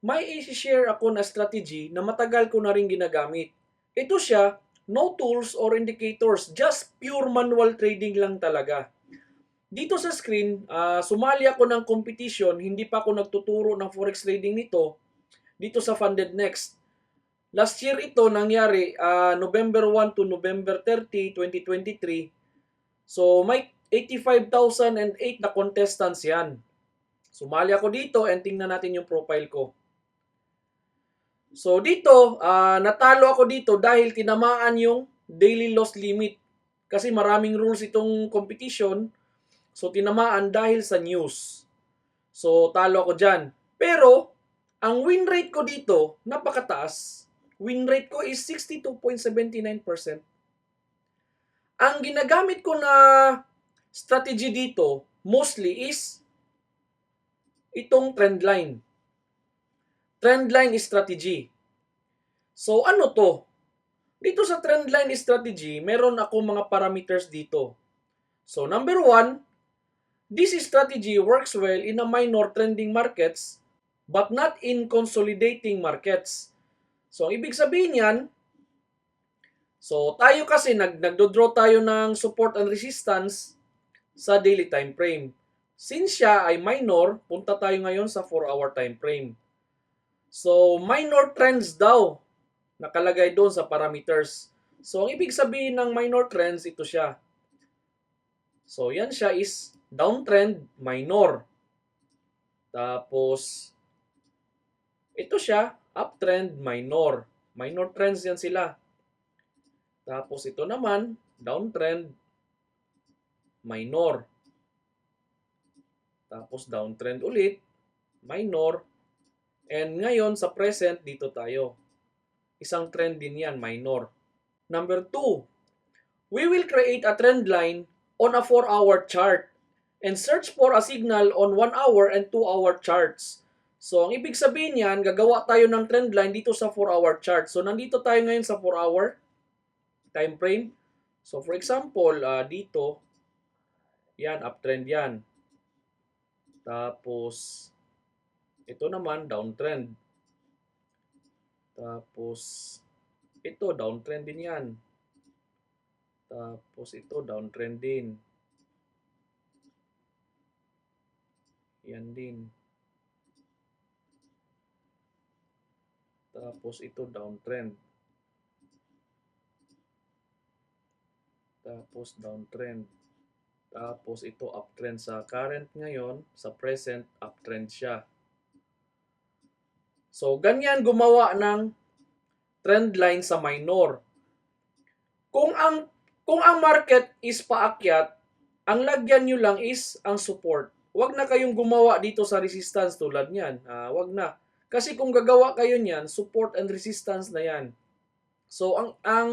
may i-share ako na strategy na matagal ko na rin ginagamit. Ito siya, no tools or indicators, just pure manual trading lang talaga. Dito sa screen, sumali ako ng competition, hindi pa ako nagtuturo ng forex trading nito, dito sa Funded Next. Last year ito nangyari, November 1 to November 30, 2023. So may 85,008 na contestants yan. Sumali ako dito and tingnan natin yung profile ko. So dito, natalo ako dito dahil tinamaan yung daily loss limit. Kasi maraming rules itong competition. So tinamaan dahil sa news. So talo ako dyan. Pero, ang win rate ko dito, napakataas. Win rate ko is 62.79%. Ang ginagamit ko na strategy dito, mostly is itong trend line. Trend line strategy. So ano to? Dito sa trend line strategy, meron ako mga parameters dito. So number 1, this strategy works well in a minor trending markets but not in consolidating markets. So ang ibig sabihin yan, so tayo kasi nagdo-draw tayo ng support and resistance sa daily time frame. Since siya ay minor, punta tayo ngayon sa 4-hour time frame. So minor trends daw nakalagay doon sa parameters. So, ang ibig sabihin ng minor trends, ito siya. So, yan siya is downtrend minor. Tapos, ito siya, uptrend minor. Minor trends yan sila. Tapos, ito naman, downtrend minor. Tapos, downtrend ulit, minor. And ngayon, sa present, dito tayo. Isang trend din yan, minor. Number 2, we will create a trend line on a 4-hour chart and search for a signal on 1-hour and 2-hour charts. So, ang ibig sabihin yan, gagawa tayo ng trend line dito sa 4-hour chart. So, nandito tayo ngayon sa 4-hour time frame. So, for example, dito, yan, uptrend yan. Tapos, ito naman, downtrend. Tapos, ito, downtrend din yan. Tapos, ito, downtrend din. Yan din. Tapos, ito, downtrend. Tapos, downtrend. Tapos, ito, uptrend sa current ngayon. Sa present, uptrend siya. So, ganyan gumawa ng trend line sa minor. Kung ang market is paakyat, ang lagyan nyo lang is ang support. Huwag na kayong gumawa dito sa resistance tulad niyan. Huwag na. Kasi kung gagawa kayo niyan, support and resistance na yan. So, ang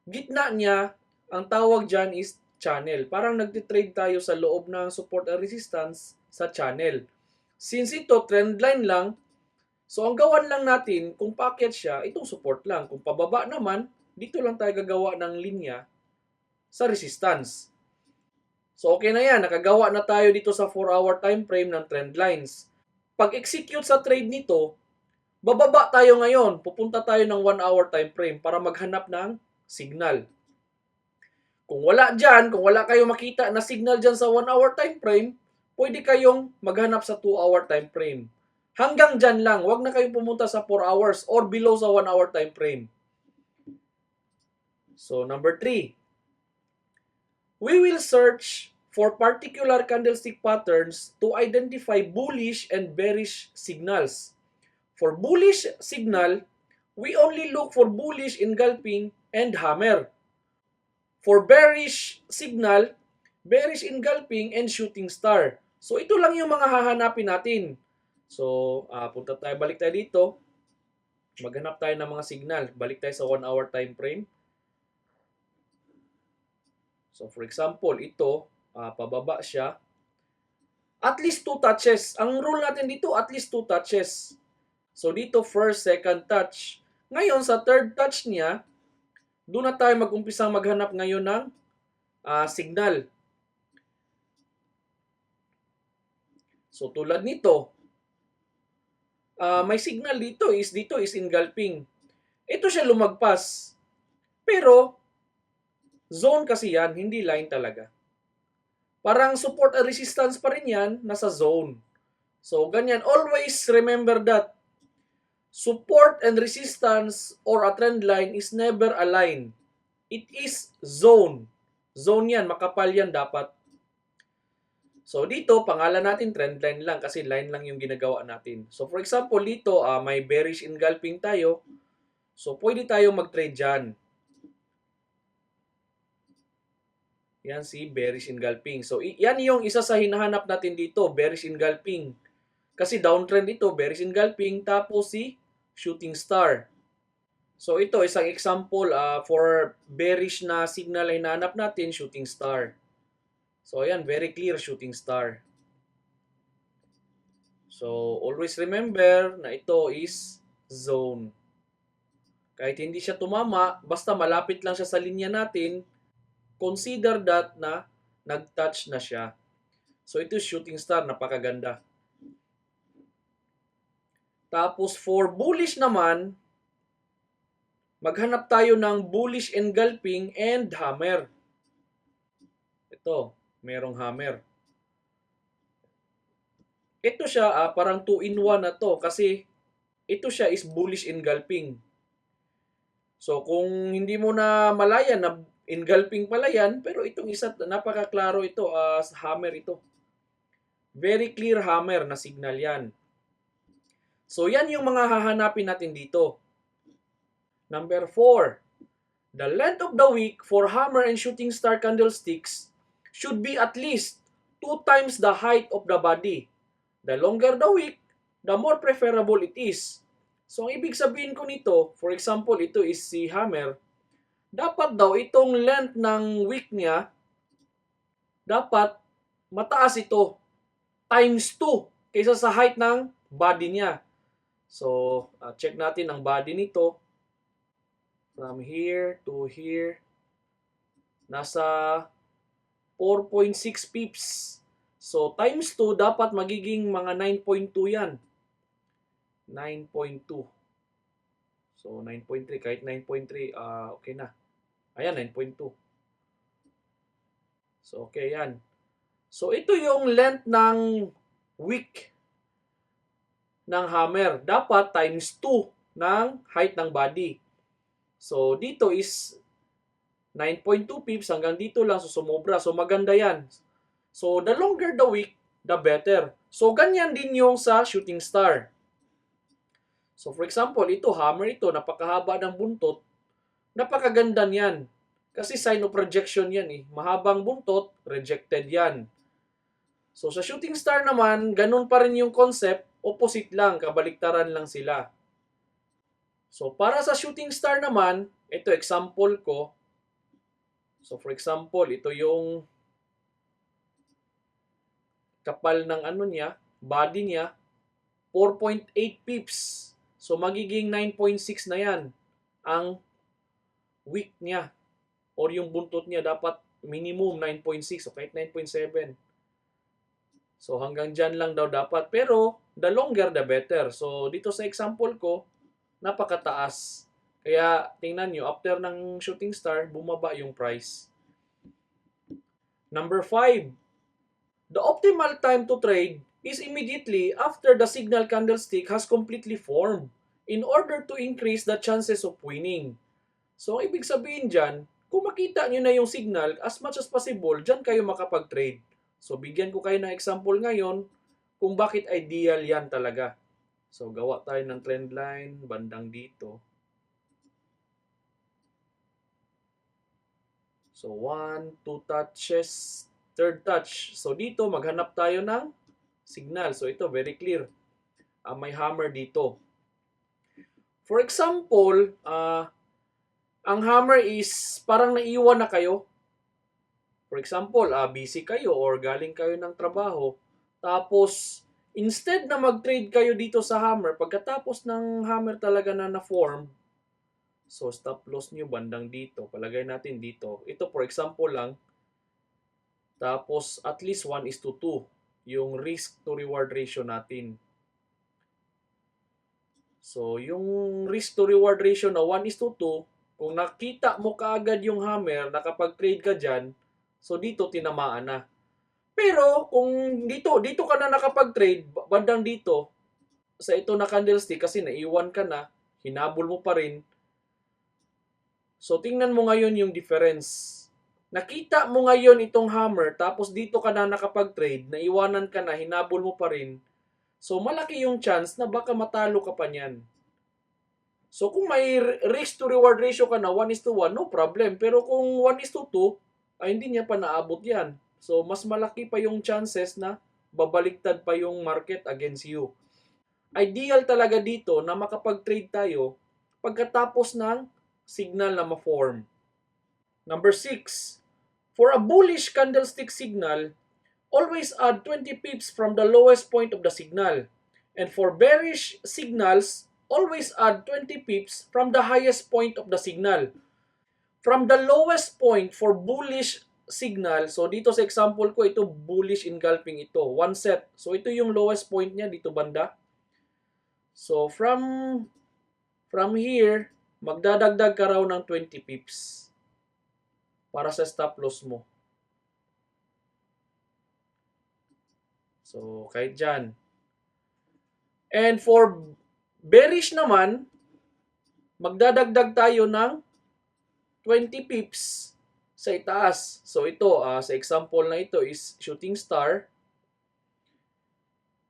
gitna niya, ang tawag dyan is channel. Parang nagtitrade tayo sa loob ng support and resistance sa channel. Since ito, trend line lang, so ang gawan lang natin, kung paakyat siya, itong support lang. Kung pababa naman, dito lang tayo gagawa ng linya sa resistance. So okay na yan, nakagawa na tayo dito sa 4-hour time frame ng trend lines. Pag-execute sa trade nito, bababa tayo ngayon, pupunta tayo ng 1-hour time frame para maghanap ng signal. Kung wala dyan, kung wala kayong makita na signal dyan sa 1-hour time frame, pwede kayong maghanap sa 2-hour time frame. Hanggang dyan lang, wag na kayong pumunta sa 4 hours or below sa 1-hour time frame. So number 3, we will search for particular candlestick patterns to identify bullish and bearish signals. For bullish signal, we only look for bullish engulfing and hammer. For bearish signal, bearish engulfing and shooting star. So ito lang yung mga hahanapin natin. So, balik tayo dito. Maghanap tayo ng mga signal. Balik tayo sa 1-hour time frame. So, for example, ito, pababa siya. At least 2 touches. Ang rule natin dito, at least 2 touches. So, dito, first, second touch. Ngayon, sa third touch niya, doon na tayo mag-umpisang maghanap ngayon ng signal. So, tulad nito, may signal dito is engulfing. Ito siya lumagpas. Pero, zone kasi yan, hindi line talaga. Parang support and resistance pa rin yan, nasa zone. So, ganyan. Always remember that support and resistance or a trend line is never a line. It is zone. Zone yan, makapal yan dapat. So, dito, pangalan natin trend line lang kasi line lang yung ginagawa natin. So, for example, dito, may bearish engulfing tayo. So, pwede tayo mag-trade dyan. Yan si bearish engulfing. So, yan yung isa sa hinahanap natin dito, bearish engulfing. Kasi downtrend ito, bearish engulfing, tapos si shooting star. So, ito, isang example for bearish na signal ay hinahanap natin, shooting star. So, ayan, very clear shooting star. So, always remember na ito is zone. Kahit hindi siya tumama, basta malapit lang siya sa linya natin, consider that na nag-touch na siya. So, ito shooting star, napakaganda. Tapos, for bullish naman, maghanap tayo ng bullish engulfing and hammer. Ito, merong hammer. Ito siya, parang 2-in-1 na to kasi ito siya is bullish engulfing. So, kung hindi mo na malayan na engulfing pala yan, pero itong isa, napakaklaro ito, hammer ito. Very clear hammer na signal yan. So, yan yung mga hahanapin natin dito. Number 4, the length of the wick for hammer and shooting star candlesticks should be at least 2 times the height of the body. The longer the wick, the more preferable it is. So, ang ibig sabihin ko nito, for example, ito is si hammer, dapat daw itong length ng wick niya, dapat mataas ito, times 2, kaysa sa height ng body niya. So, check natin ang body nito. From here to here, nasa 4.6 pips. So, times 2, dapat magiging mga 9.2 yan. 9.2. So, 9.3. Kahit 9.3, okay na. Ayan, 9.2. So, okay yan. So, ito yung length ng wick ng hammer. Dapat times 2 ng height ng body. So, dito is 9.2 pips hanggang dito lang. So, sumobra. So, maganda yan. So, the longer the wick, the better. So, ganyan din yung sa shooting star. So, for example, ito, hammer ito, napakahaba ng buntot. Napakaganda niyan. Kasi sign of rejection yan eh. Mahabang buntot, rejected yan. So, sa shooting star naman, ganun pa rin yung concept. Opposite lang, kabaliktaran lang sila. So, para sa shooting star naman, ito example ko. So, for example, ito yung kapal ng ano niya, body niya, 4.8 pips. So, magiging 9.6 na yan ang wick niya. Or yung buntot niya dapat minimum 9.6 o kahit 9.7. So, hanggang dyan lang daw dapat. Pero, the longer the better. So, dito sa example ko, napakataas. Kaya, tingnan nyo, after ng shooting star, bumaba yung price. Number 5, the optimal time to trade is immediately after the signal candlestick has completely formed in order to increase the chances of winning. So, ibig sabihin dyan, kung makita nyo na yung signal, as much as possible, dyan kayo makapag-trade. So, bigyan ko kayo ng example ngayon kung bakit ideal yan talaga. So, gawa tayo ng trend line, bandang dito. So, 1, 2 touches, third touch. So, dito, maghanap tayo ng signal. So, ito, very clear. May hammer dito. For example, ang hammer is parang naiwan na kayo. For example, busy kayo or galing kayo ng trabaho. Tapos, instead na mag-trade kayo dito sa hammer, pagkatapos ng hammer talaga na na-form, so stop loss nyo bandang dito. Palagay natin dito. Ito for example lang. Tapos, at least 1:2 yung risk to reward ratio natin. So, yung risk to reward ratio na 1:2, kung nakita mo kaagad yung hammer, nakapag-trade ka dyan, so dito tinamaan na. Pero kung dito ka na nakapag-trade, bandang dito, sa ito na candlestick kasi naiwan ka na, hinabol mo pa rin. So tingnan mo ngayon yung difference. Nakita mo ngayon itong hammer, tapos dito ka na nakapag-trade, naiwanan ka na, hinabol mo pa rin. So malaki yung chance na baka matalo ka pa niyan. So kung may risk to reward ratio ka na 1:1, no problem. Pero kung 1:2, ay hindi niya pa naabot yan. So mas malaki pa yung chances na babaliktad pa yung market against you. Ideal talaga dito na makapag-trade tayo pagkatapos ng signal na ma-form. Number 6, for a bullish candlestick signal, always add 20 pips from the lowest point of the signal. And for bearish signals, always add 20 pips from the highest point of the signal. From the lowest point for bullish signal, so dito sa example ko, ito bullish engulfing ito, one set. So ito yung lowest point niya dito banda. So from here, magdadagdag ka raw ng 20 pips para sa stop loss mo. So kahit dyan. And for bearish naman, magdadagdag tayo ng 20 pips sa itaas. So ito, sa example na ito is shooting star.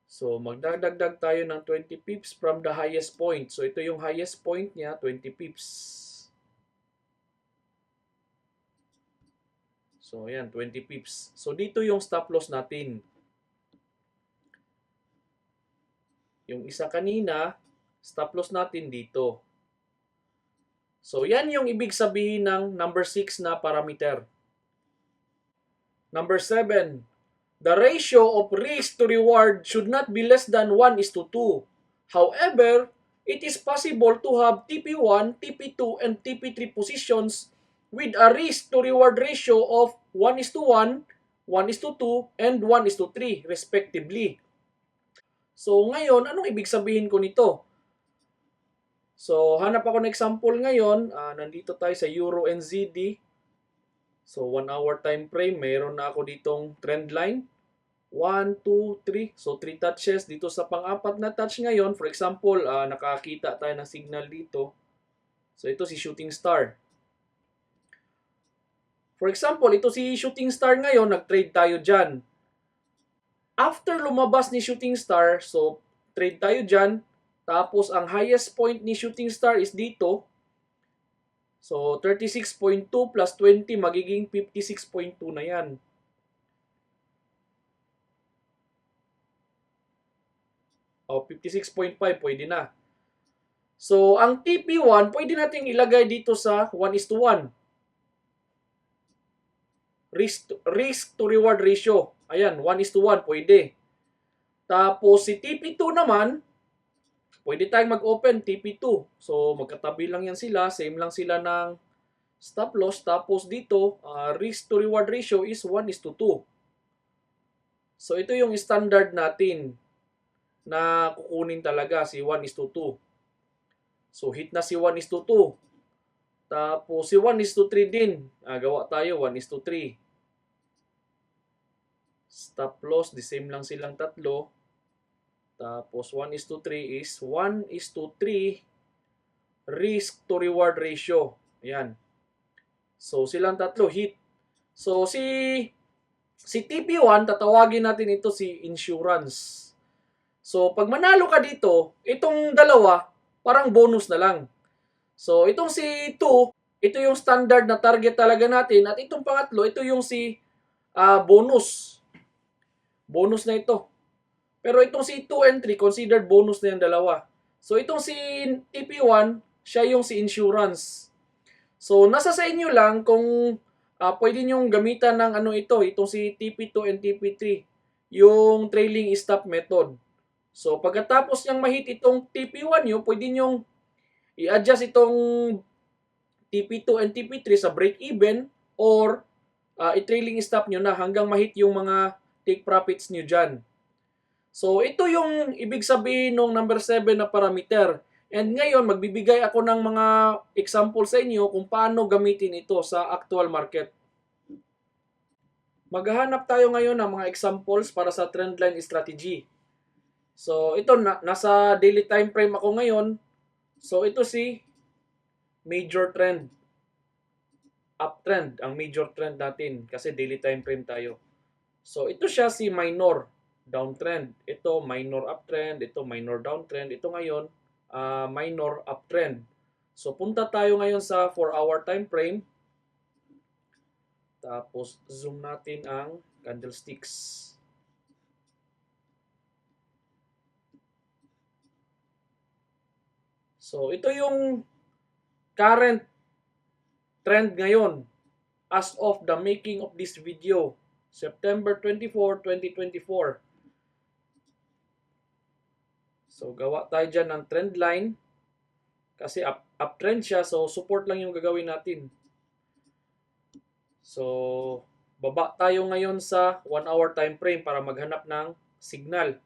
So magdadagdag tayo ng 20 pips from the highest point. So ito yung highest point niya, 20 pips. So ayan, 20 pips. So dito yung stop loss natin. Yung isa kanina, stop loss natin dito. So yan yung ibig sabihin ng number 6 na parameter. Number 7, the ratio of risk to reward should not be less than 1:2. However, it is possible to have TP1, TP2, and TP3 positions with a risk to reward ratio of 1:1, 1:2, and 1:3 respectively. So ngayon, anong ibig sabihin ko nito? So hanap ako ng example ngayon. Nandito tayo sa Euro NZD. So 1 hour time frame, mayroon na ako ditong trend line. 1, 2, 3. So 3 touches. Dito sa pang-apat na touch ngayon, for example, nakakita tayo ng signal dito. So ito si shooting star. For example, ito si shooting star ngayon, nag-trade tayo dyan. After lumabas ni shooting star, so trade tayo dyan. Tapos ang highest point ni shooting star is dito. So 36.2 plus 20 magiging 56.2 na yan. O 56.5 pwede na. So ang TP1 pwede nating ilagay dito sa 1:1. Risk to reward ratio. Ayan, 1:1 pwede. Tapos si TP2 naman, pwede tayong mag-open TP2. So magkatabi lang yan sila, same lang sila ng stop loss. Tapos dito, risk to reward ratio is 1:2. So ito yung standard natin na kukunin talaga, si 1:2. So hit na si 1:2. Tapos si 1:3 din. Gawa tayo 1:3. Stop loss, the same lang silang tatlo. Tapos 1:3 is 1:3 risk to reward ratio. Ayan. So silang tatlo hit. So si TP1, tatawagin natin ito si insurance. So pag manalo ka dito, itong dalawa parang bonus na lang. So itong si 2, ito yung standard na target talaga natin, at itong pangatlo, ito yung si bonus. Bonus na ito. Pero itong si 2 and 3, considered bonus na yung dalawa. So itong si TP1, siya yung si insurance. So nasa sa inyo lang kung pwede nyong gamitan ng itong si TP2 and TP3, yung trailing stop method. So pagkatapos niyang mahit itong TP1 nyo, pwede nyong i-adjust itong TP2 and TP3 sa break even, or i-trailing stop nyo na hanggang mahit yung mga take profits nyo dyan. So ito yung ibig sabihin ng number 7 na parameter. And ngayon, magbibigay ako ng mga example sa inyo kung paano gamitin ito sa actual market. Maghahanap tayo ngayon ng mga examples para sa trendline strategy. So, ito nasa daily time frame ako ngayon. So, ito si major trend. Uptrend, ang major trend natin kasi daily time frame tayo. So, ito siya si minor downtrend. Ito minor uptrend, ito minor downtrend. Ito ngayon, minor uptrend. So, punta tayo ngayon sa 4-hour time frame. Tapos, zoom natin ang candlesticks. So, ito yung current trend ngayon as of the making of this video. September 24, 2024. So, gawa tayo dyan ng trend line. Kasi uptrend siya, so support lang yung gagawin natin. So, baba tayo ngayon sa 1-hour time frame para maghanap ng signal.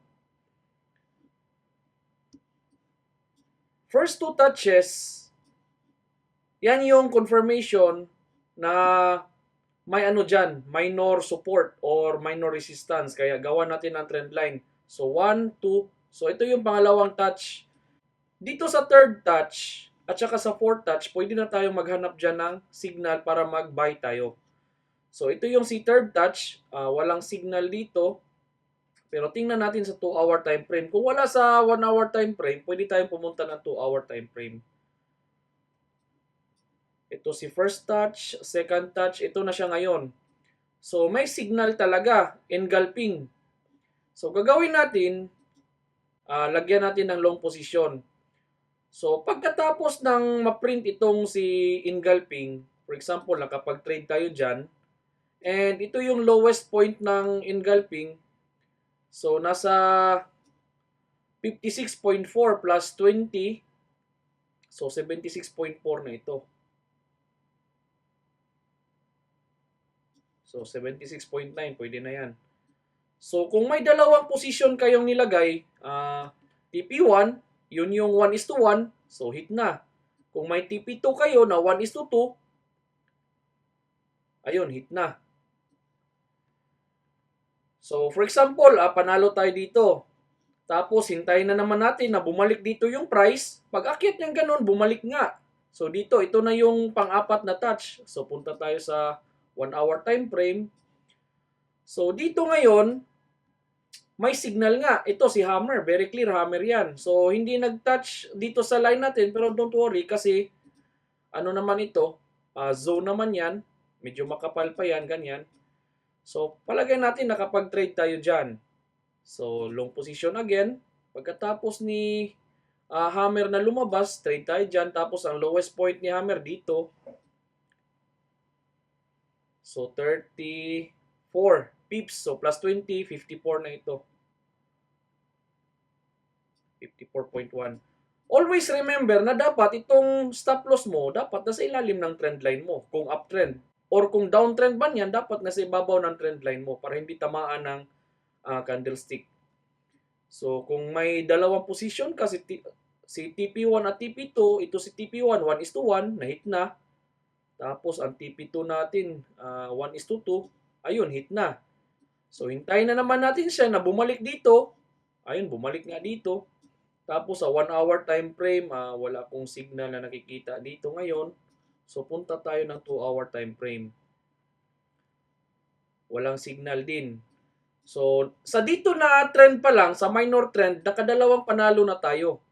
First two touches, yan yung confirmation na may ano dyan, minor support or minor resistance. Kaya gawa natin ang trend line. So, 1, 2. So, ito yung pangalawang touch. Dito sa third touch at saka sa fourth touch, pwede na tayong maghanap dyan ng signal para mag-buy tayo. So, ito yung si third touch. Walang signal dito. Pero tingnan natin sa 2-hour time frame. Kung wala sa 1-hour time frame, pwede tayong pumunta ng 2-hour time frame. Ito si first touch, second touch, ito na siya ngayon. So, may signal talaga, engulfing. So, gagawin natin, lagyan natin ng long position. So, pagkatapos ng ma-print itong si engulfing, for example, nakapag-trade tayo dyan, and ito yung lowest point ng engulfing, so, nasa 56.4 plus 20, so 76.4 na ito. So, 76.9, pwede na yan. So, kung may dalawang position kayong nilagay, TP1, yun yung 1:1, so hit na. Kung may TP2 kayo na 1:2, ayun, hit na. So, for example, panalo tayo dito. Tapos, hintayin na naman natin na bumalik dito yung price. Pag akyat niyang ganun, bumalik nga. So, dito, ito na yung pang-apat na touch. So, punta tayo sa 1-hour time frame. So, dito ngayon, may signal nga. Ito si hammer. Very clear hammer yan. So, hindi nag-touch dito sa line natin. Pero don't worry kasi, ano naman ito, zone naman yan. Medyo makapal pa yan, ganyan. So, palagay natin nakapag-trade tayo dyan. So, long position again. Pagkatapos ni hammer na lumabas, trade tayo dyan. Tapos, ang lowest point ni hammer dito. So, 34 pips. So, plus 20, 54 na ito. 54.1. Always remember na dapat itong stop loss mo, dapat nasa ilalim ng trend line mo. Kung uptrend. Or kung downtrend man yan, dapat nasa ibabaw ng trend line mo para hindi tamaan ng candlestick. So, kung may dalawang position ka, si TP1 at TP2, ito si TP1, 1:1, na-hit na. Tapos, ang TP2 natin, 1:2, ayun, hit na. So, hintayin na naman natin siya na bumalik dito. Ayun, bumalik nga dito. Tapos, sa 1-hour time frame, wala akong signal na nakikita dito ngayon. So, punta tayo ng 2-hour time frame. Walang signal din. So, sa dito na trend pa lang, sa minor trend, nakadalawang panalo na tayo.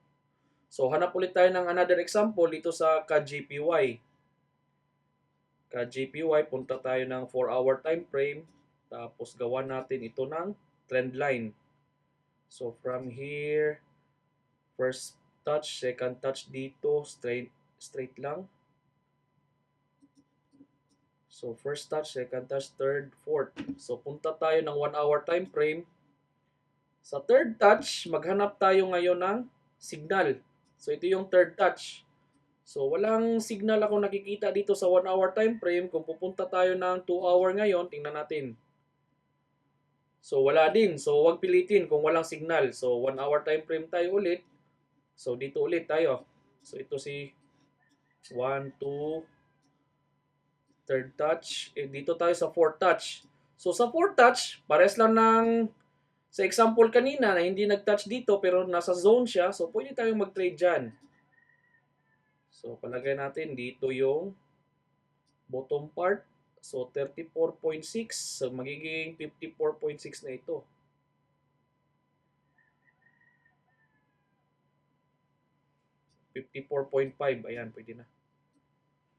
So, hanap ulit tayo ng another example dito sa KJPY. KJPY, punta tayo ng 4-hour time frame. Tapos, gawa natin ito ng trend line. So, from here, first touch, second touch dito, straight lang. So, first touch, second touch, third, fourth. So, punta tayo ng 1-hour time frame. Sa third touch, maghanap tayo ngayon ng signal. So, ito yung third touch. So, walang signal ako nakikita dito sa 1-hour time frame. Kung pupunta tayo ng 2-hour ngayon, tingnan natin. So, wala din. So, huwag pilitin kung walang signal. So, 1-hour time frame tayo ulit. So, dito ulit tayo. So, ito si 1, 2, third touch. Dito tayo sa fourth touch. So, sa fourth touch, pares lang ng sa example kanina na hindi nag-touch dito pero nasa zone siya. So, pwede tayong mag-trade dyan. So, palagay natin dito yung bottom part. So, 34.6. So, magiging 54.6 na ito. 54.5. Ayan, pwede na.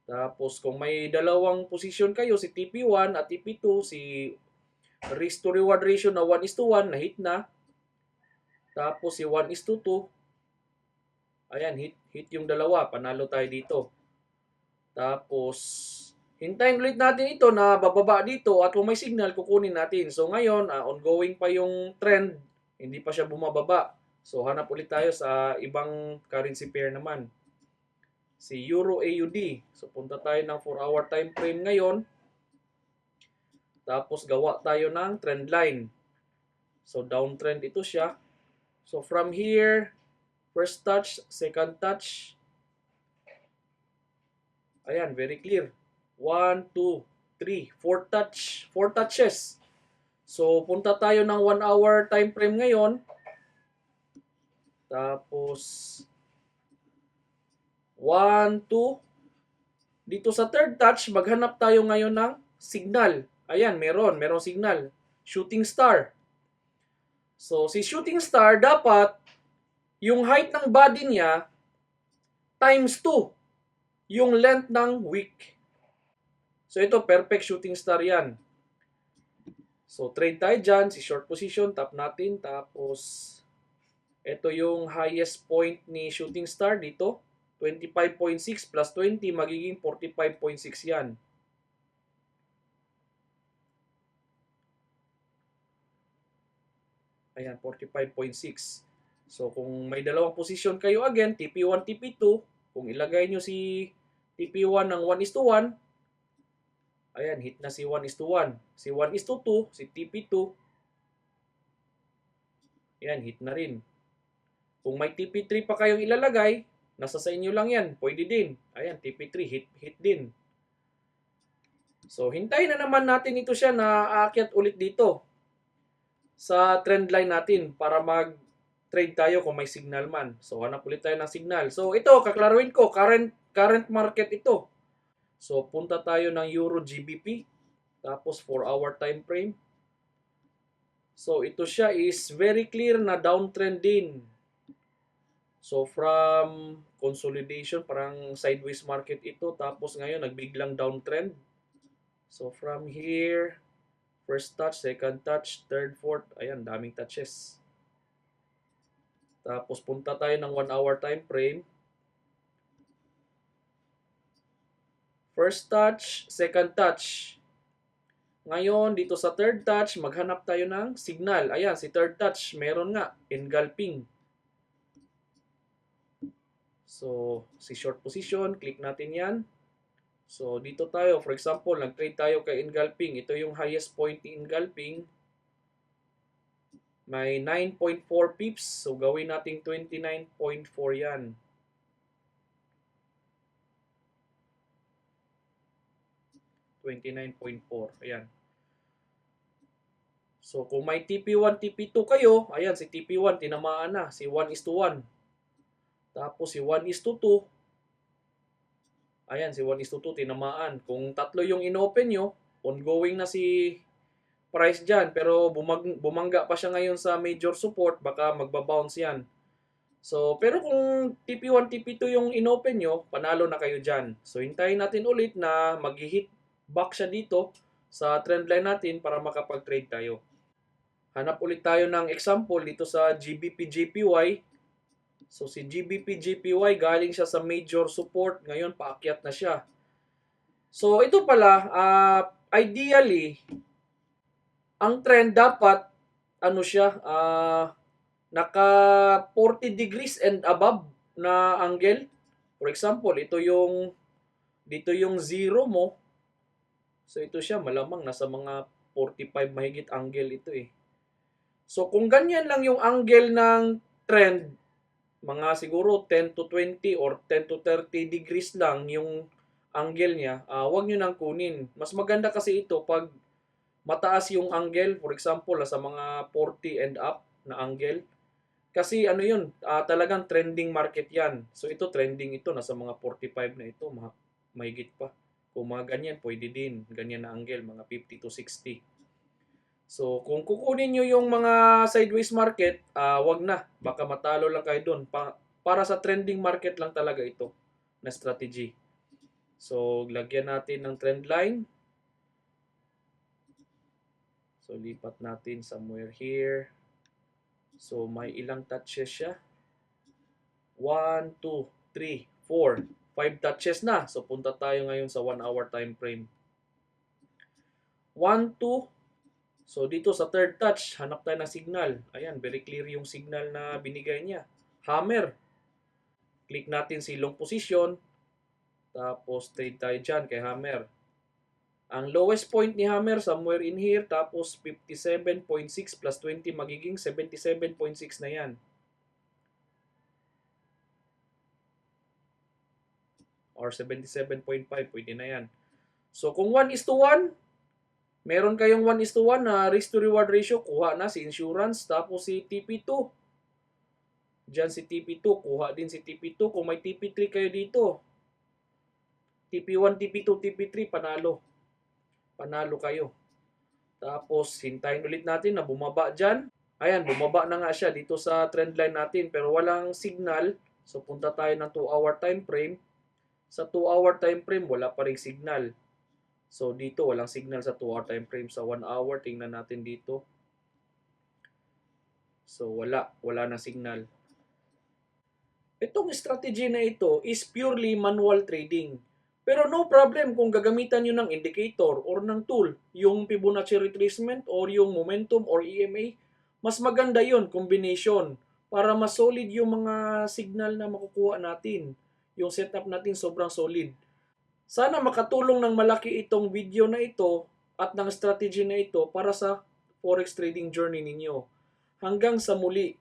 Tapos, kung may dalawang position kayo, si TP1 at TP2, si risk to reward ratio na 1:1, na hit na. Tapos, si 1:2, ayan, hit yung dalawa. Panalo tayo dito. Tapos, hintayin ulit natin ito na bababa dito at kung may signal, kukunin natin. So, ngayon, ongoing pa yung trend. Hindi pa siya bumababa. So, hanap ulit tayo sa ibang currency pair naman. Si Euro AUD. So, punta tayo ng 4-hour time frame ngayon. Tapos, gawa tayo ng trend line. So, downtrend ito siya. So, from here, first touch, second touch. Ayan, very clear. 1, 2, 3, 4 touch. 4 touches. So, punta tayo ng 1-hour time frame ngayon. Tapos, 1, 2. Dito sa third touch, maghanap tayo ngayon ng signal. Ayan, merong signal. Shooting star. So, si shooting star, dapat yung height ng body niya times 2 yung length ng wick. So, ito, perfect shooting star yan. So, trade tayo dyan. Si short position, tap natin. Tapos, ito yung highest point ni shooting star dito. 25.6 plus 20, magiging 45.6 yan. Ayan, 45.6. So, kung may dalawang position kayo again, TP1, TP2, kung ilagay nyo si TP1 ng 1:1, ayan, hit na si 1:1. Si 1:2, si TP2, ayan, hit na rin. Kung may TP3 pa kayong ilalagay, nasa sa inyo lang yan. Pwede din. Ayan, TP3, hit din. So, hintayin na naman natin ito siya na aakyat ulit dito sa trend line natin para mag-trade tayo kung may signal man. So, hanap ulit tayo ng signal. So, ito, kaklaruin ko, current market ito. So, punta tayo ng Euro GBP. Tapos, 4-hour time frame. So, ito siya is very clear na downtrend din. So, from consolidation, parang sideways market ito. Tapos, ngayon, nagbiglang downtrend. So, from here, first touch, second touch, third, fourth. Ayan, daming touches. Tapos, punta tayo ng 1-hour time frame. First touch, second touch. Ngayon, dito sa third touch, maghanap tayo ng signal. Ayan, si third touch, meron nga, engulfing. So, si short position, click natin yan. So, dito tayo, for example, nag-trade tayo kay engulfing. Ito yung highest point ni engulfing. May 9.4 pips. So, gawin natin 29.4 yan. 29.4. Ayan. So, kung may TP1, TP2 kayo, ayan, si TP1, tinamaan na. Si 1:1. Tapos, si 1:2. Ayan, si 1:2, tinamaan. Kung tatlo yung inopen nyo, ongoing na si price dyan. Pero, bumangga pa siya ngayon sa major support, baka magbabounce yan. So, pero kung TP1, TP2 yung inopen nyo, panalo na kayo dyan. So, hintayin natin ulit na mag-hit back siya dito sa trendline natin para makapag-trade tayo. Hanap ulit tayo ng example dito sa GBP-JPY. So, si GBP-JPY galing siya sa major support. Ngayon, paakyat na siya. So, ito pala, ideally, ang trend dapat, ano siya, naka 40 degrees and above na angle. For example, dito yung zero mo. So, ito siya, malamang nasa mga 45 mahigit angle ito eh. So, kung ganyan lang yung angle ng trend, mga siguro 10 to 20 or 10 to 30 degrees lang yung angle niya, wag nyo nang kunin. Mas maganda kasi ito pag mataas yung angle, for example, sa mga 40 and up na angle. Kasi ano yun, talagang trending market yan. So ito trending ito, nasa mga 45 na ito, mahigit pa. Kung mga ganyan, pwede din. Ganyan na angle, mga 50 to 60. So kung kukunin nyo yung mga sideways market, wag na. Baka matalo lang kayo dun. Para sa trending market lang talaga ito na strategy. So lagyan natin ng trend line. So lipat natin somewhere here. So may ilang touches siya? 1, 2, 3, 4, 5 touches na. So punta tayo ngayon sa 1 hour time frame. 1, 2. So dito sa third touch, hanap tayo ng signal. Ayan, very clear yung signal na binigay niya. Hammer. Click natin si long position. Tapos trade tayo dyan kay hammer. Ang lowest point ni hammer somewhere in here. Tapos 57.6 plus 20 magiging 77.6 na yan. Or 77.5, pwede na yan. So kung 1:1, meron kayong 1:1 na risk to reward ratio, kuha na si insurance. Tapos si TP2. Diyan si TP2, kuha din si TP2. Kung may TP3 kayo dito, TP1, TP2, TP3, panalo. Panalo kayo. Tapos hintayin ulit natin na bumaba dyan. Ayan, bumaba na nga siya dito sa trend line natin pero walang signal. So punta tayo ng 2-hour time frame. Sa 2-hour time frame, wala pa ring signal. So dito, walang signal sa 2-hour time frame. Sa 1 hour, tingnan natin dito. So wala na signal. Itong strategy na ito is purely manual trading. Pero no problem kung gagamitan nyo ng indicator or ng tool, yung Fibonacci retracement or yung momentum or EMA, mas maganda yon combination para mas solid yung mga signal na makukuha natin. Yung setup natin sobrang solid. Sana makatulong ng malaki itong video na ito at ng strategy na ito para sa forex trading journey ninyo. Hanggang sa muli.